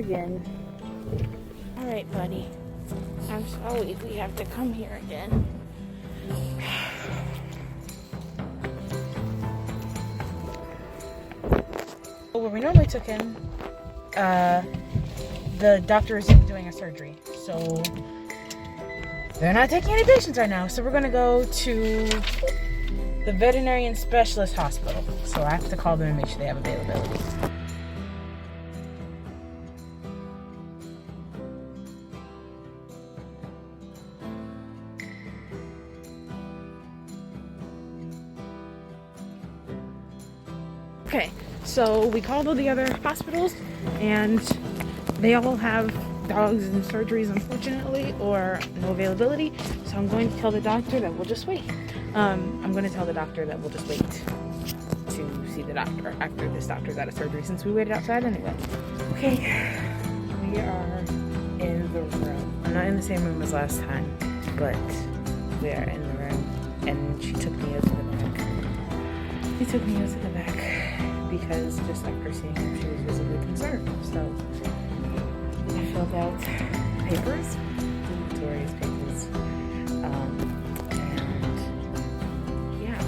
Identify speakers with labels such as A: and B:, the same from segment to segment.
A: again. Alright, buddy. I'm sorry we have to come here again. Where we normally took him, the doctor is doing a surgery, so they're not taking any patients right now. So we're gonna go to the veterinarian specialist hospital. So I have to call them and make sure they have availability. Okay, so we called all the other hospitals and they all have dogs and surgeries, unfortunately, or no availability. So I'm going to tell the doctor that we'll just wait. I'm going to tell the doctor that we'll just wait to see the doctor after this doctor's out of surgery, since we waited outside anyway. Okay, we are in the room. I'm not in the same room as last time, but we are in the room, and she took me out to the back. She took me out to the back because just after seeing him, she was visibly concerned. So I filled out papers, Victoria's papers, and yeah,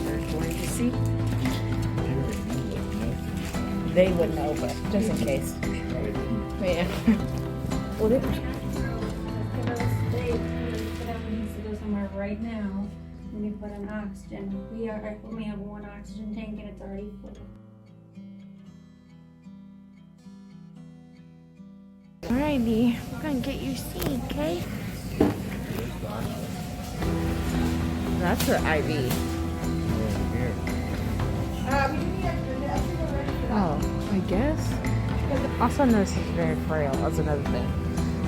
A: we're going to see. They would know, but just in case. Yeah. Well, they
B: needs to go somewhere right now. When we put an oxygen, we only have one oxygen tank and it's already full.
A: Alrighty, we're gonna get you seen, okay? That's her IV. Oh, I guess. Also, nurse is very frail. That's another thing.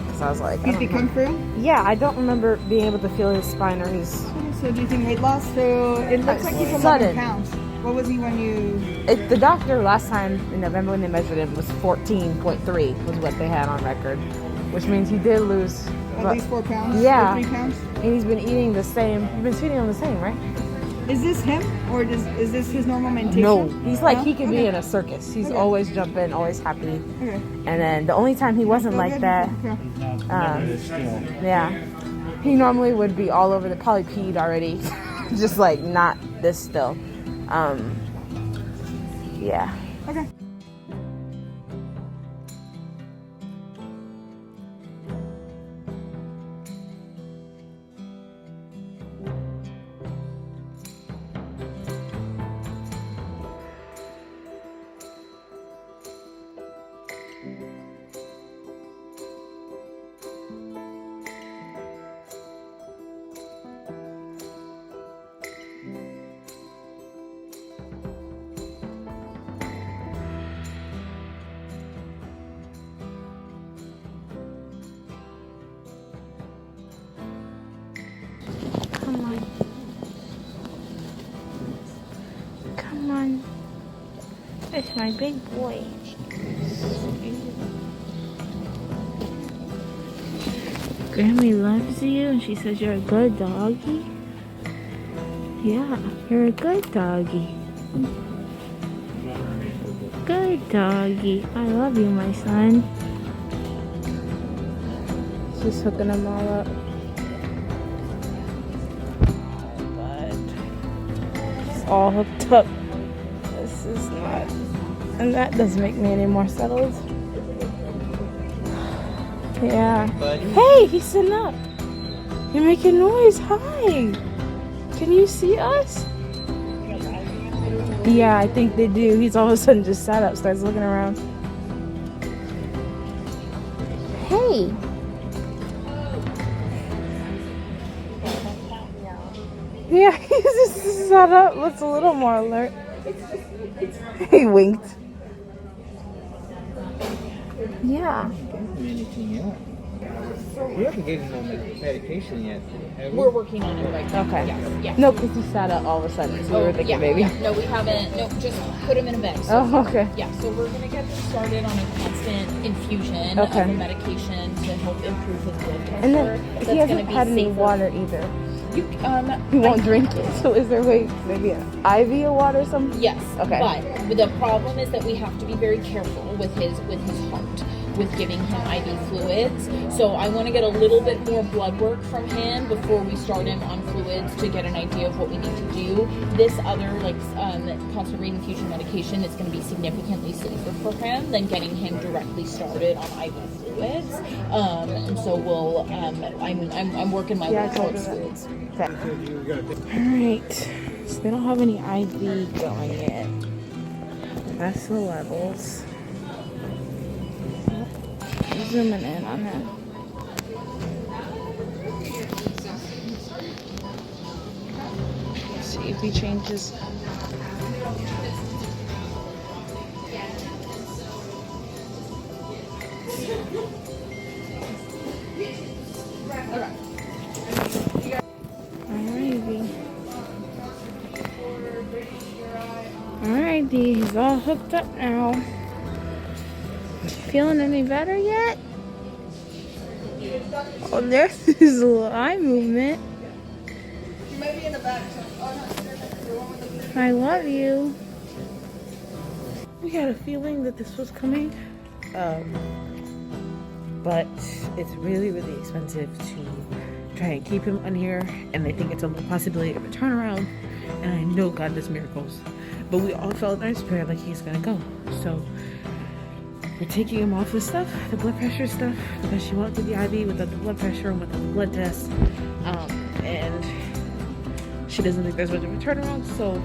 A: Because I was like,
C: He's become frail?
A: Yeah, I don't remember being able to feel his spine or his.
C: So do you think weight loss? So it looks like he's 11
A: sudden.
C: pounds. What was he when you?
A: The doctor last time in November when they measured him was 14.3 was what they had on record, which means he did lose
C: At least 4 pounds?
A: Yeah.
C: Or 3 pounds?
A: And he's been eating the same. You've been feeding him the same, right?
C: Is this him? Or is this his normal mentation?
A: No, he's like
C: No?
A: he could be
C: Okay.
A: in a circus. He's
C: Okay.
A: always jumping, always happy.
C: Okay.
A: And then the only time he wasn't like that, yeah, he normally would be all over the probably peed already, just like not this still. Yeah.
C: Okay.
A: Come on. Come on. It's my big boy. Grammy loves you and she says you're a good doggie. Yeah, you're a good doggie. Good doggie. I love you, my son. She's hooking them all up. All hooked up. This is not, and that doesn't make me any more settled. Yeah. Hey, he's sitting up. You're making noise. Hi. Can you see us? Yeah, I think they do. He's all of a sudden just sat up, starts looking around. Hey. Yeah, he just sat up, looks a little more alert. He winked. Yeah.
D: We haven't given him medication yet. Have we?
E: We're working on it right now.
A: Okay.
E: Yes, yes.
A: No, because he sat up all of a sudden, so we were thinking
E: yeah,
A: maybe.
E: yeah. No, we haven't. No, just put him in a bed. So,
A: Oh, okay.
E: yeah, so we're going to get him started on a constant infusion
A: Okay.
E: of a medication to help improve his blood pressure.
A: And then
E: That's
A: he hasn't
E: gonna be
A: had any
E: safer.
A: water either.
E: You,
A: He won't drink it. So is there a way, maybe an IV of water or something?
E: Yes.
A: Okay.
E: But the problem is that we have to be very careful with his heart. with giving him IV fluids. So I want to get a little bit more blood work from him before we start him on fluids to get an idea of what we need to do. This other constant rate infusion medication is going to be significantly safer for him than getting him directly started on IV fluids. And so we'll I'm working my way towards fluids.
A: Okay. Alright. So they don't have any IV going yet. That's the levels. Zooming in on that. Let's see if he changes. Alrighty, he's all hooked up now. Feeling any better yet? Oh, there's his little eye movement. I love you. We had a feeling that this was coming, but it's really, really expensive to try and keep him on here, and I think it's a possibility of a turnaround, and I know God does miracles, but we all felt in our spirit like he's gonna go, so we're taking him off the stuff, the blood pressure stuff, because she went to the IV without the blood pressure and without the blood test, and she doesn't think there's much of a turnaround, so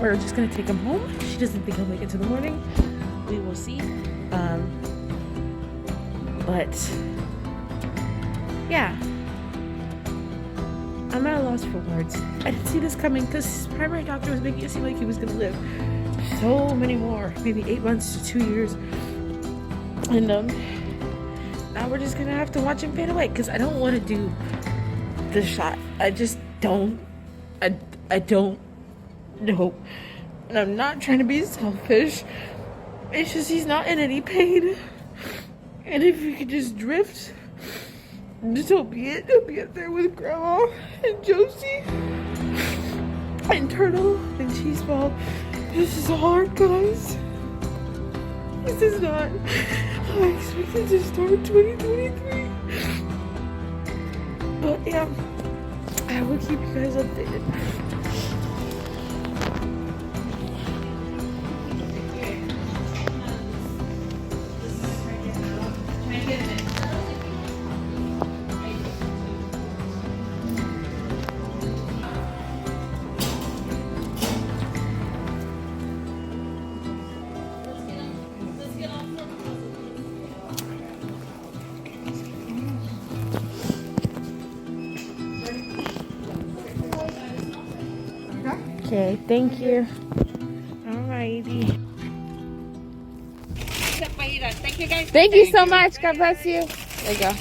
A: we're just gonna take him home. She doesn't think he'll make it to the morning. We will see. But yeah, I'm at a loss for words. I didn't see this coming because his primary doctor was making it seem like he was gonna live so many more, maybe 8 months to 2 years. And now we're just gonna have to watch him fade away because I don't want to do the shot. I just don't. I don't know. And I'm not trying to be selfish. It's just he's not in any pain. And if we could just drift, so be it. He'll be up there with Grandma and Josie and Turtle and Cheeseball. This is hard, guys. This is not how I expected to start 2023. But yeah, I will keep you guys updated. Okay, thank you. Alrighty.
C: Thank you, guys.
A: Thank you so much. God bless you. There you go.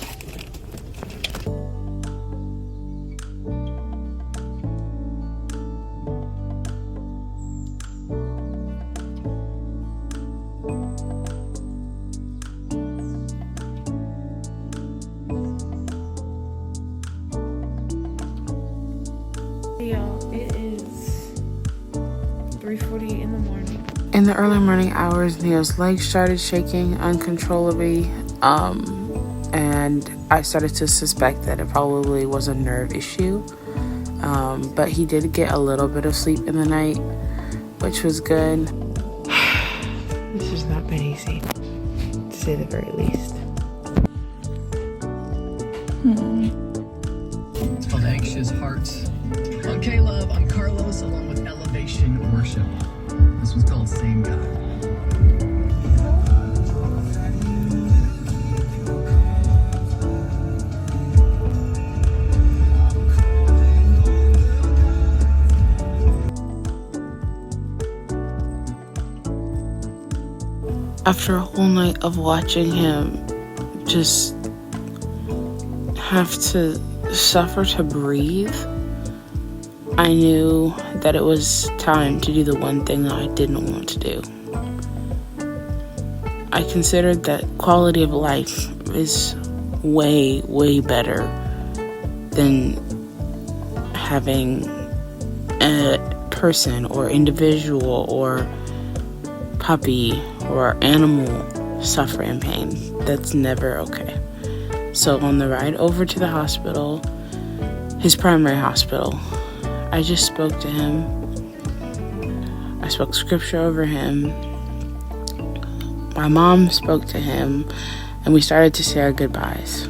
A: It is 3:40 in the morning. In the early morning hours, Neo's legs started shaking uncontrollably, and I started to suspect that it probably was a nerve issue. But he did get a little bit of sleep in the night, which was good. This has not been easy, to say the very least.
F: It's called Anxious Hearts. I'm Caleb, I'm Carlos, along with Elevation Worship. This one's called Same God.
A: After a whole night of watching him just have to suffer to breathe, I knew that it was time to do the one thing that I didn't want to do. I considered that quality of life is way, way better than having a person or individual or puppy or animal
G: suffer in pain. That's never okay. So on the ride over to the hospital, his primary hospital, I just spoke to him. I spoke scripture over him. My mom spoke to him, and we started to say our goodbyes.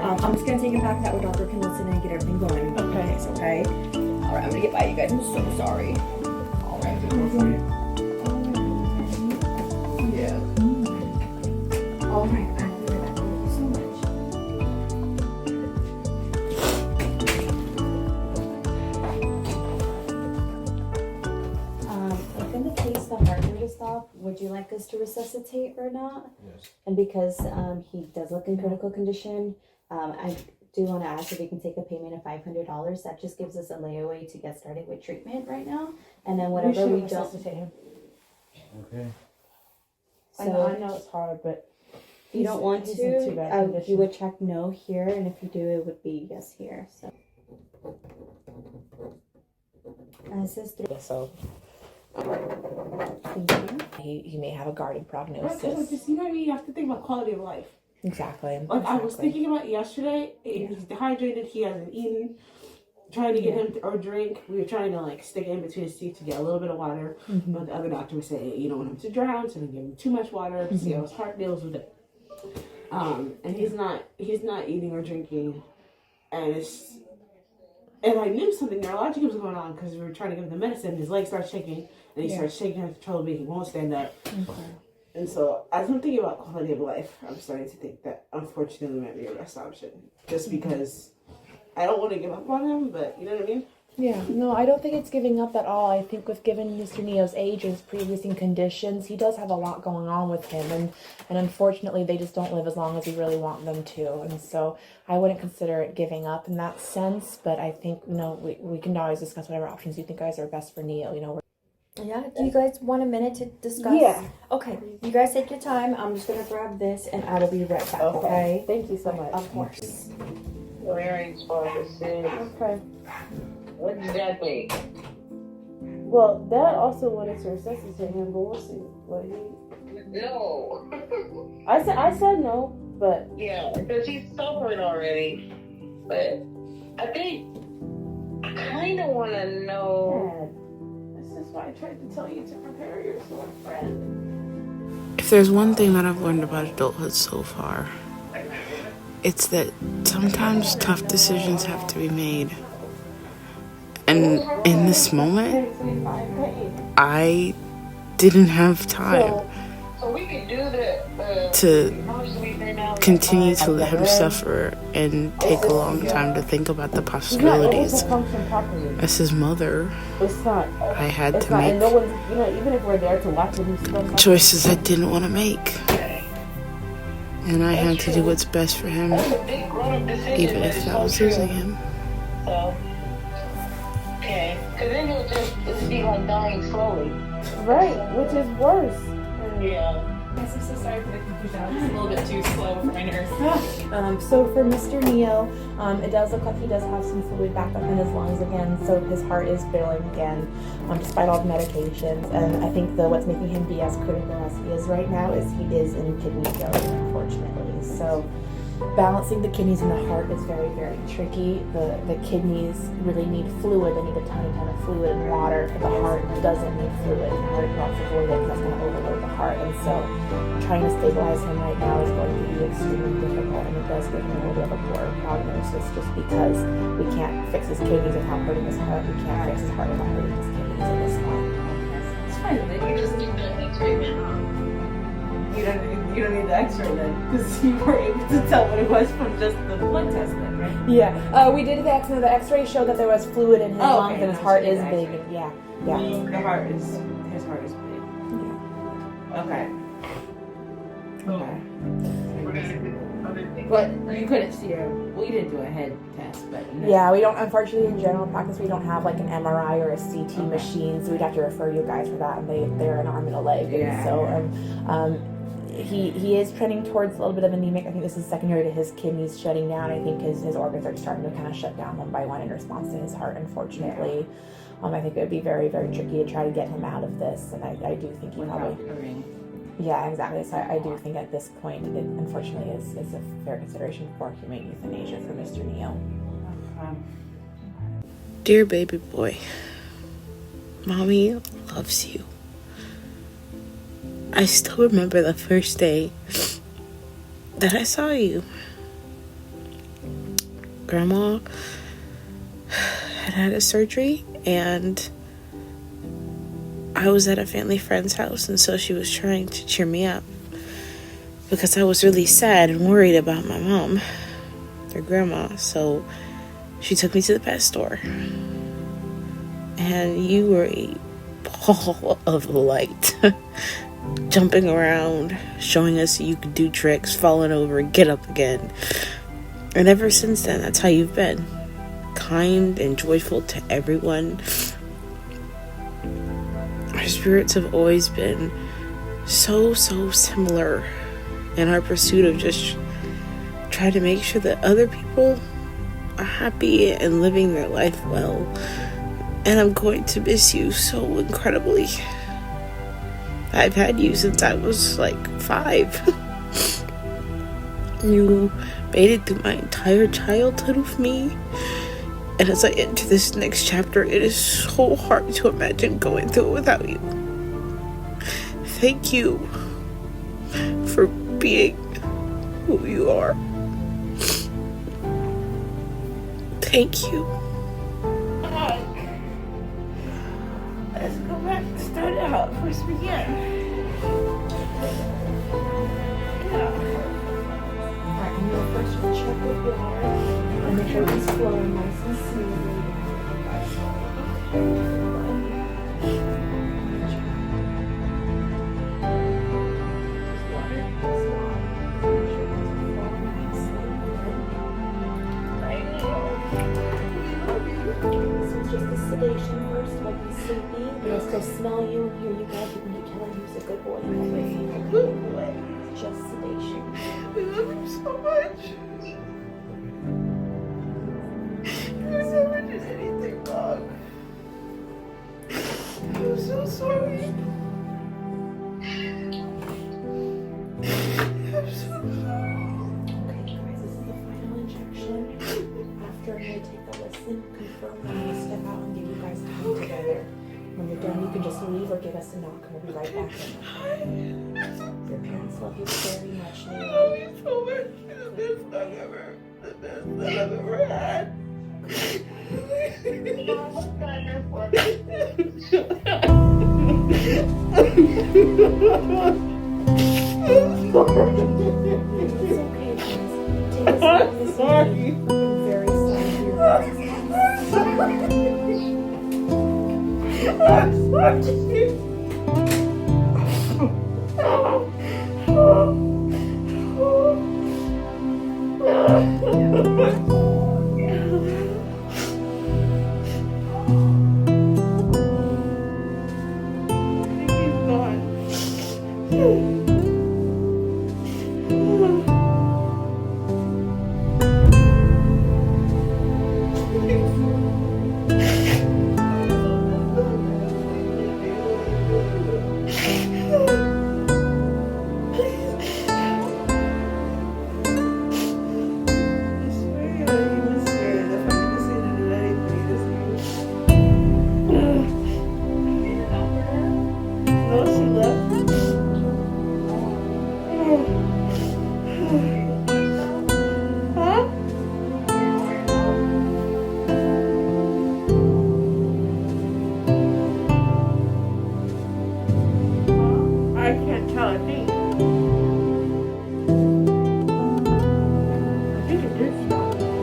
H: I'm just gonna take him back that way Doctor can listen and get everything going. Okay. Okay. All right, I'm gonna get by you guys. I'm so sorry. All right. Yeah. All right. Thank you so much. If in the case the heart were to stop, would you like us to resuscitate or not?
D: Yes.
H: And because he does look in critical condition, I do want to ask if we can take a payment of $500. That just gives us a layaway to get started with treatment right now, and then whatever we don't.
A: Resuscitate him.
D: Okay.
A: I
H: So
A: know it's hard, but
H: if you don't want
A: he's in too bad
H: to,
A: condition.
H: you would check no here, and if you do, it would be yes here. So. This is three.
I: So
H: Thank you.
I: he may have a guarded
J: Because
I: prognosis.
J: just, you know what I mean? You have to think about quality of life.
I: Exactly.
J: Like I was thinking about yesterday, he's dehydrated, he hasn't eaten. Trying to get him or drink. We were trying to like stick it in between his teeth to get a little bit of water. But the other doctor was saying, you don't want him to drown, so don't give him too much water to see how his heart deals with it. And he's not eating or drinking, and I knew something neurologically was going on because we were trying to give him the medicine. His legs start shaking, and he starts shaking uncontrollably. He won't stand up. And so, as I'm thinking about quality of life, I'm starting to think that unfortunately might be a best option. Just because I don't want to give up on him, but you know what I mean?
I: Yeah, no, I don't think it's giving up at all. I think with given Mr. Neo's age and his pre-existing conditions, he does have a lot going on with him, and unfortunately they just don't live as long as we really want them to. And so I wouldn't consider it giving up in that sense, but I think, you know, we can always discuss whatever options you think guys are best for Neo, you know.
H: Yeah, do you guys want a minute to discuss?
J: Yeah.
H: Okay, you guys take your time. I'm just gonna grab this and I will be right back, okay?
I: Thank you so much.
H: Of course.
K: Wearing pharmacy.
I: Okay.
K: What does that mean?
I: Well, Dad also wanted to resuscitate him, but we'll see what he...
K: No.
I: I said no, but...
K: Yeah, because he's suffering already. But I think I kind of want to know.
I: Dad, this is why I tried to tell you to prepare yourself, friend.
G: If there's one thing that I've learned about adulthood so far, it's that sometimes tough decisions have to be made. And in this moment, I didn't have time
K: So we could do the
G: to continue to let him suffer and take a long time to think about the possibilities. As his mother, I had to make
I: even if we're there to watch it,
G: choices I didn't want to make. And I had to do what's best for him, even if that was losing him.
K: So, okay. Because then you'll just be like dying slowly.
I: right, which is worse.
K: Yeah.
E: I'm so sorry for the confusion. I was just a little bit too slow for my nurse.
H: So for Mr. Neo, it does look like he does have some fluid back up in his lungs again, so his heart is failing again, despite all the medications. And I think what's making him be as critical as he is right now is he is in kidney failure, unfortunately. So balancing the kidneys and the heart is very, very tricky. The kidneys really need fluid. They need a ton of fluid and water. But the heart doesn't need fluid. The heart wants to avoid it because that's going to overload the heart. And so trying to stabilize him right now is going to be extremely difficult, and it does give him a little bit of a poor prognosis just because we can't fix his kidneys without hurting his heart. We can't fix his heart without hurting his kidneys in this point.
K: It's fine. Then you just need the X-ray now.
J: You don't need the X-ray then, because you were able to tell what it was from just the blood test then, okay?
I: Yeah, we did the X-ray. The X-ray showed that there was fluid in his lungs and his heart is big. And yeah.
J: His heart is big.
I: Yeah.
J: Okay. Okay. But you couldn't see her. We didn't do a head test, but
I: yeah, we don't. Unfortunately, in general practice, we don't have like an MRI or a CT machine, so we'd have to refer you guys for that. And they're an arm and a leg, and so he is trending towards a little bit of anemic. I think this is secondary to his kidneys shutting down. I think his organs are starting to kind of shut down one by one in response to his heart. Unfortunately, I think it would be very, very tricky to try to get him out of this, and I do think he probably. Yeah, exactly. So I do think at this point, it unfortunately is a fair consideration for humane euthanasia for Mr. Neal.
G: Dear baby boy, Mommy loves you. I still remember the first day that I saw you. Grandma had a surgery and I was at a family friend's house, and so she was trying to cheer me up because I was really sad and worried about my mom, their grandma. So she took me to the pet store, and you were a ball of light, jumping around, showing us you could do tricks, falling over, and get up again. And ever since then, that's how you've been, kind and joyful to everyone. Our spirits have always been so similar in our pursuit of just trying to make sure that other people are happy and living their life well. And I'm going to miss you so incredibly. I've had you since I was like 5. You made it through my entire childhood with me. And as I enter this next chapter, it is so hard to imagine going through it without you. Thank you for being who you are. Thank you. Let's go back and start out. First begin.
I: Alright, I'm going to first check with your heart and make sure it's flowing nice and smoothly. So it's just the sedation first, like he's sleepy. He'll still smell you and hear you guys. You can tell him he's a good boy. Good boy. It's just sedation.
G: I love you so much. I never did anything wrong. I'm so sorry. I'm so sorry.
I: Okay, guys, this is the final injection. After I'm going to take a listen, confirm when I'm going to step out and give you guys time together. When you're done, you can just leave or give us a knock and we'll be right back in. Your parents love you very much, Neil.
G: I love you so much. You're the best that I've ever had.
I: It's okay, guys. I'm sorry. I'm very sorry.
G: I'm sorry.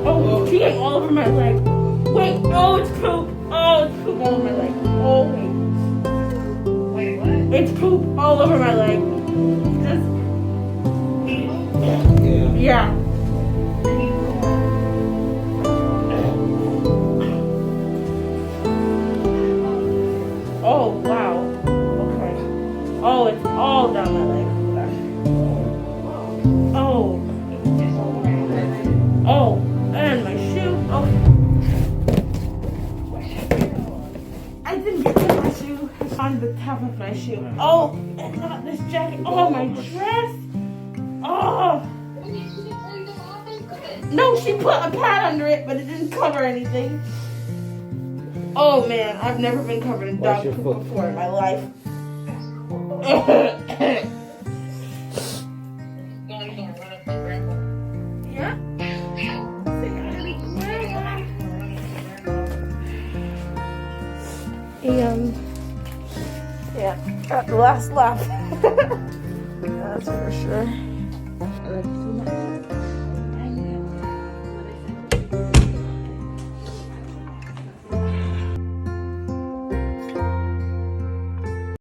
J: Oh, all over my leg. Oh wait. Wait, what? It's poop all over my leg. Just. Yeah. Oh wow. Okay. Oh, it's all down my leg. Oh. Oh, and my shoe. Oh. I didn't get to my shoe. It's on the top of my shoe. Oh, and not this jacket. Oh, my dress. Oh. No, she put a pad under it, but it didn't cover anything. Oh man, I've never been covered in dog poop before in my life. Yeah. And yeah, at the last lap. That's for sure.